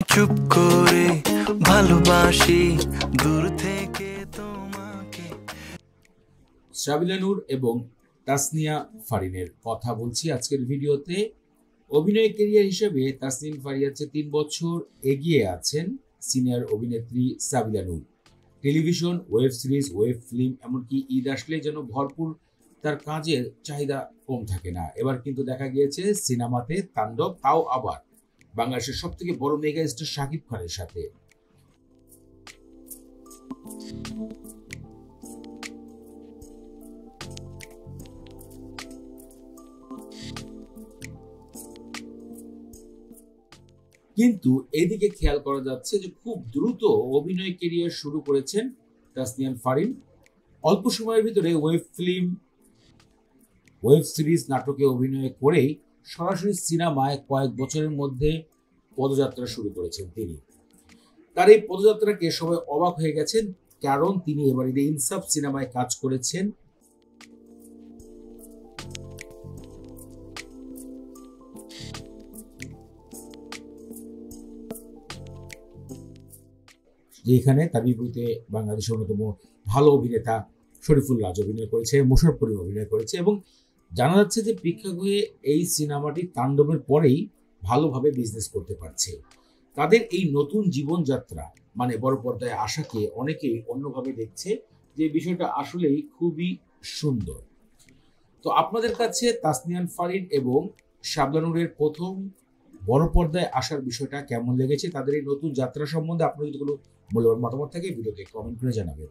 চুপ করে ভালোবাসি দূর থেকে তোমাকে। সাবিলা নূর এবং তাসনিয়া ফারিনের কথা বলছি আজকের ভিডিওতে। অভিনয় ক্যারিয়ার হিসেবে তাসনিম ফারিয়ার চেয়ে 3 বছর এগিয়ে আছেন সিনিয়র অভিনেত্রী Sabila Noor. Television, web series, web film, এমনকি ঈদ আসলে যেন ভরপুর তার কাজের চাহিদা কম থাকে না। এবার কিন্তু দেখা গিয়েছে সিনেমাতে তাণ্ডব, তাও আবার বাংলাদেশের সব থেকে বড় মেগা স্টার শাকিব খানের সাথে। কিন্তু এদিকে খেয়াল করা যাচ্ছে যে খুব দ্রুত অভিনয় ক্যারিয়ার শুরু করেছেন তাসনিয়া ফারিন। অল্প সময়ের ভিতরে ওয়েব ফিল্ম, ওয়েব সিরিজ, নাটকে অভিনয় করেই সরাসরি সিনেমায় কয়েক বছরের মধ্যে পদযাত্রা শুরু করেছেন তিনি। তার এই পদযাত্রাকে সবাই অবাক হয়ে গেছেন, কারণ তিনি এবারে ইনসাফ সিনেমায় কাজ করেছেন। যেখানে তার বিপরীতে বাংলাদেশের অন্যতম ভালো অভিনেতা শরীফুল রাজ অভিনয় করেছে, মোশাররফ করিম অভিনয় করেছে এবং জানা যাচ্ছে যে প্রেক্ষাগৃহে এই সিনেমাটি তাণ্ডবের পরেই ভালোভাবে বিজনেস করতে পারছে। তাদের এই নতুন জীবনযাত্রা মানে বড় পর্দায় আসাকে অনেকেই অন্যভাবে দেখছে, যে বিষয়টা আসলেই খুবই সুন্দর। তো আপনাদের কাছে তাসনিয়া ফারিন এবং শাবলা নূরের প্রথম বড় পর্দায় আসার বিষয়টা কেমন লেগেছে? তাদের এই নতুন যাত্রা সম্বন্ধে আপনার যদি কোনো মূল্যবান মতামত থাকে ভিডিওতে কমেন্ট করে জানাবেন।